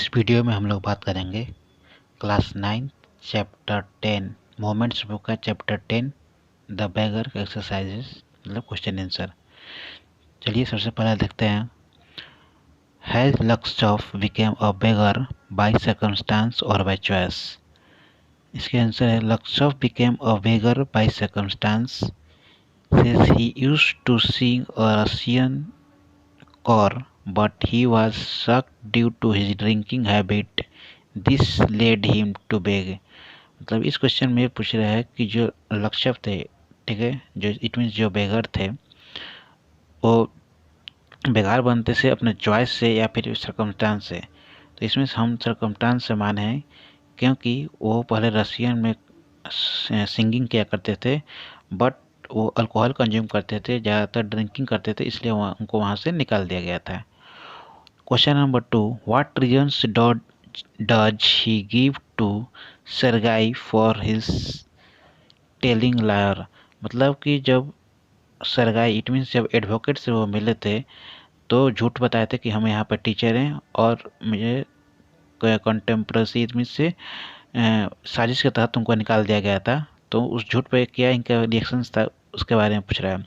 इस वीडियो में हम लोग बात करेंगे क्लास 9 चैप्टर 10 मोमेंट्स बुक का चैप्टर 10 द बेगर एक्सरसाइजेस मतलब क्वेश्चन आंसर। चलिए सबसे पहले देखते हैं। Has Lushkoff became a beggar by circumstances और बाय चॉइस। इसके आंसर है Lushkoff became a beggar by circumstances says he used to sing a Russian choir but he was shocked due to his drinking habit. This led him to beg. मतलब इस question में पूछ रहा है कि जो लक्ष्य थे, ठीक है, जो इट मीन्स जो बेगर थे वो बेकार बनते से अपने चॉइस से या फिर सरकमस्टांस से। तो इसमें हम सरकमस्टांस से माने हैं क्योंकि वो पहले रशियन में सिंगिंग किया करते थे बट वो अल्कोहल कंज्यूम करते थे, ज़्यादातर ड्रिंकिंग करते थे, इसलिए उनको वहाँ से निकाल दिया गया था। Question number 2, what reasons does he give to Sergei for his telling liar. मतलब कि जब सरगाई इट मीन्स जब एडवोकेट से वो मिले थे तो झूठ बताए थे कि हम यहाँ पर टीचर हैं और मुझे कंटेम्प्रेसी इट मीन्स से साजिश के तहत तुमको निकाल दिया गया था। तो उस झूठ पे क्या इनका रिएक्शंस था उसके बारे में पूछ रहा है।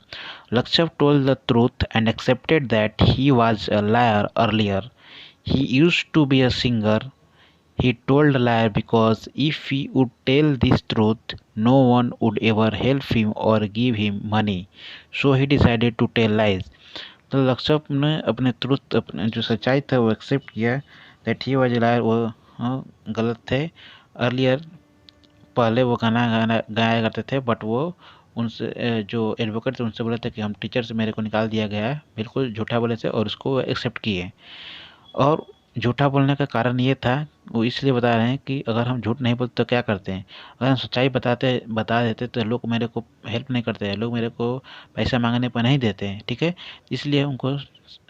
Lushkoff told the truth and accepted that he was a liar earlier. He used to be a singer. He told a lie because if he would tell this truth, no one would ever help him or give him money. So he decided to tell lies. तो लक्ष्य ने अपने truth, अपने जो सच्चाई था वो accept किया दैट ही वाज लायर, वो गलत थे। अर्लियर पहले वो गाना गाया करते थे बट वो उनसे जो एडवोकेट थे उनसे बोले थे कि हम टीचर से मेरे को निकाल दिया गया है, बिल्कुल झूठा बोले थे और उसको एक्सेप्ट किए। और झूठा बोलने का कारण ये था, वो इसलिए बता रहे हैं कि अगर हम झूठ नहीं बोलते तो क्या करते हैं, अगर हम सच्चाई बता देते तो लोग मेरे को हेल्प नहीं करते हैं, लोग मेरे को पैसा मांगने पर नहीं देते हैं, ठीक है, इसलिए उनको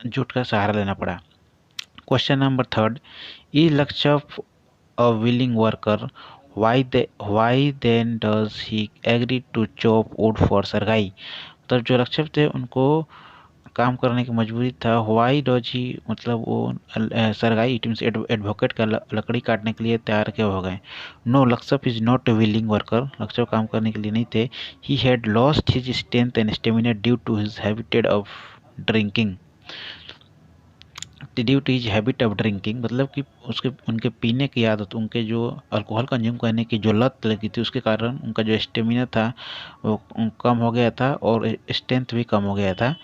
झूठ का सहारा लेना पड़ा। Question number 3, is Lushkoff a willing worker, why then does he agree to chop wood for Sergei. मतलब जो लक्ष्य थे उनको काम करने की मजबूरी था। वाई डॉज ही मतलब वो सरगाई इट मीन्स एडवोकेट का लकड़ी काटने के लिए तैयार क्यों हो गए। No, Lushkoff is not a willing worker, Lushkoff काम करने के लिए नहीं थे। He had lost his strength and stamina due to his habit of drinking. Due to his habit of drinking मतलब कि उनके पीने की आदत, उनके जो अल्कोहल कंज्यूम करने की जो लत लगी थी उसके कारण उनका जो स्टेमिना था वो कम हो गया था और स्ट्रेंथ भी कम हो गया था।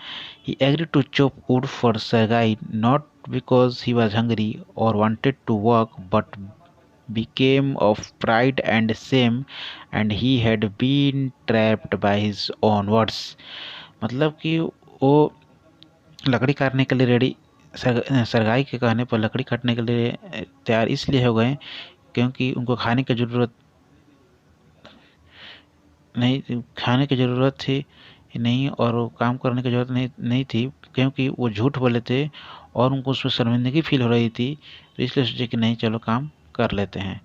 He agree to chop wood for Sergei not because he was hungry और wanted to work but became of pride and shame and he had been trapped by his own words। मतलब कि वो लकड़ी काटने के लिए रेडी, सरगाई के कहने पर लकड़ी काटने के लिए तैयार इसलिए हो गए क्योंकि उनको खाने की ज़रूरत थी नहीं और वो काम करने की ज़रूरत नहीं थी क्योंकि वो झूठ बोले थे और उनको उसमें शर्मिंदगी फील हो रही थी, तो इसलिए सोचे कि नहीं चलो काम कर लेते हैं।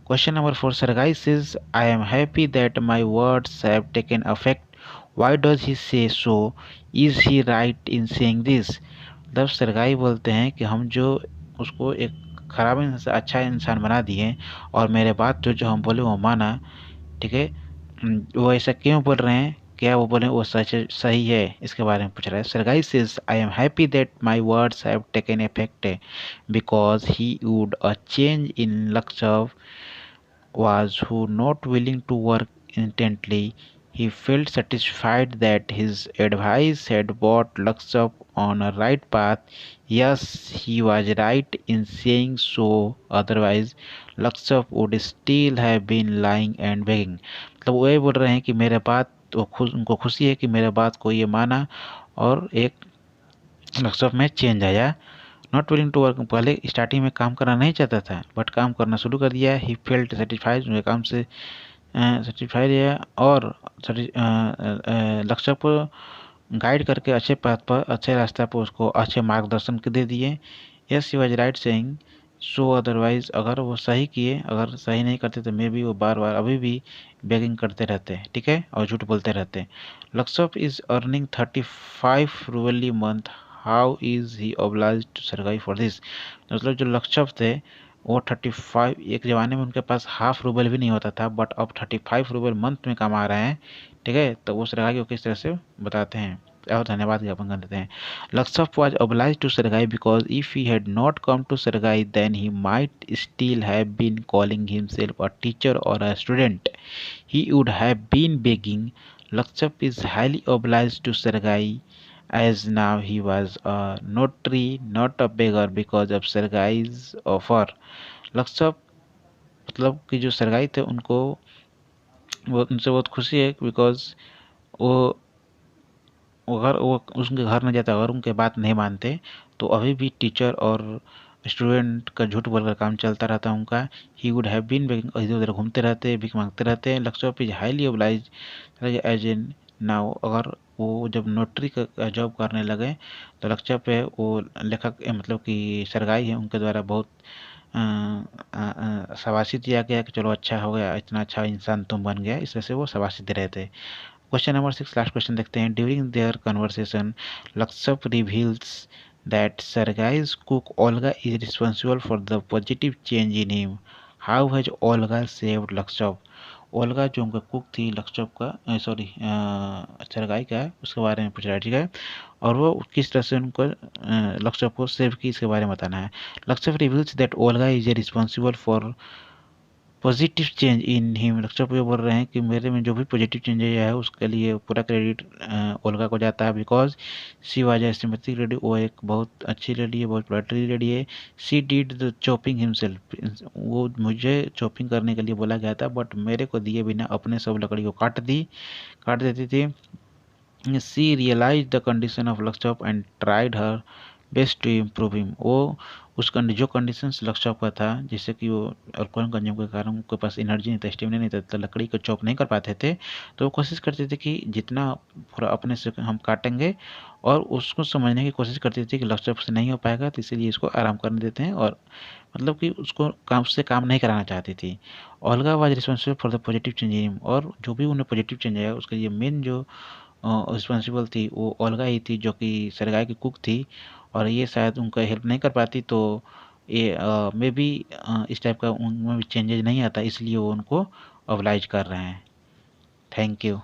Question number 4, Sergei says I am happy that my words have taken affect, why does he say so, is he right in saying this. मतलब सरगाई बोलते हैं कि हम जो उसको एक खराब इंसान से अच्छा इंसान बना दिए और मेरे बात जो हम बोले वो माना, ठीक है, वो ऐसा क्यों बोल रहे हैं, क्या वो बोले वो सच सही है, इसके बारे में पूछ रहा है। Sergei says I am happy that my words have taken effect because he would a change in Lushkoff was who not willing to work intently. He felt satisfied that his advice had brought Lakshap on a right path. Yes, he was right in saying so, otherwise Lakshap would still have been lying and begging। मतलब वो ये बोल रहे हैं कि मेरे बात तो उनको खुशी है कि मेरे बात को ये माना और एक लक्ष्य में चेंज आया। नॉट विलिंग टू वर्क, पहले स्टार्टिंग में काम करना नहीं चाहता था बट काम करना शुरू कर दिया। ही फेल्ट सेटिस्फाइड, उनके काम से सेटिस्फाइड है और लक्ष्य को गाइड करके अच्छे पाथ पर, अच्छे रास्ते पर उसको अच्छे मार्गदर्शन दे दिए। Yes he was right saying so, otherwise अगर वो सही किए, अगर सही नहीं करते तो मे भी वो बार बार अभी भी बेगिंग करते रहते हैं, ठीक है, और झूठ बोलते रहते हैं। Lushkoff is earning 35 roubles month, how is he oblige to Sergei for this. मतलब जो लक्षप थे वो 35, एक ज़माने में उनके पास हाफ रूबल भी नहीं होता था, बट अब 35 रूबल मंथ में कमा रहे हैं। ठीक है, तो वो सरगाई को किस तरह से बताते हैं और धन्यवाद ज्ञापन कर देते हैं। लक्षप was obliged to Sergei because if he had not come to Sergei then he might still have been calling himself a teacher or a student. He would have been begging. Lakshap is highly obliged to Sergei as now he was a notary, not a beggar because of Sergei's offer. लक्षप मतलब कि जो सरगाई थे उनको उनसे बहुत खुशी है, because वो अगर वो उसके घर में जाता, अगर उनके बात नहीं मानते तो अभी भी टीचर और स्टूडेंट का झूठ बोलकर काम चलता रहता उनका। He would have been begging, इधर उधर घूमते रहते, भीख मांगते रहते हैं। Lushkoff is highly oblige as in now, अगर वो जब नोटरी का जॉब करने लगे तो लक्षप है वो लेखक मतलब कि सरगाई है उनके द्वारा बहुत शाबाशी दिया गया कि चलो अच्छा हो गया, इतना अच्छा इंसान तुम बन गया, इस वजह से वो शाबाशी दे रहे थे। क्वेश्चन नंबर 6, लास्ट क्वेश्चन देखते हैं। During their conversation Lushkoff reveals that Sergei's cook Olga is responsible for the positive change in him. How has Olga saved Lakshap? Olga जो उनका कुक थी लक्षप का, सॉरी सरगाई का है, उसके बारे में पूछ रहा है। ठीक है, और वो किस तरह से उनको लक्षप को सेव की, इसके बारे में बताना है। Lushkoff reveals that Olga is responsible for positive change in him. Lushkoff ये बोल रहे हैं कि मेरे में जो भी पॉजिटिव चेंज आया है उसके लिए पूरा क्रेडिट ओल्गा को जाता है, because she was a sympathetic lady, वो एक बहुत अच्छी लेडी है, बहुत पोलाइटरी लेडी है। सी डिड द चॉपिंग हिमसेल्फ, वो मुझे चॉपिंग करने के लिए बोला गया था, बट मेरे को दिए बिना अपने सब लकड़ी को काट देती थी। She realise the condition of Lushkoff and tried her best to improve him. वो उस जो कंडीशंस लक्षप का था, जैसे कि वो अल्कोहल कंज्यूम के कारण उनके पास एनर्जी नहीं था, स्टेमिना नहीं था, तो लकड़ी को चॉप नहीं कर पाते थे, तो वो कोशिश करते थे कि जितना पूरा अपने से हम काटेंगे, और उसको समझने की कोशिश करते थे कि लक्षप से नहीं हो पाएगा, तो इसीलिए इसको आराम करने देते हैं, और मतलब कि उसको काम नहीं कराना चाहती थी। Olga was responsible for the positive change in him, और जो भी उन्हें पॉजिटिव चेंज आया उसके लिए मेन जो रिस्पॉन्सिबल थी वो ओल्गा ही थी, जो कि सरगाई की कुक थी, और ये शायद उनका हेल्प नहीं कर पाती, तो ये मे बी इस टाइप का उनमें भी चेंजेज नहीं आता, इसलिए वो उनको ऑब्लाइज कर रहे हैं। Thank you.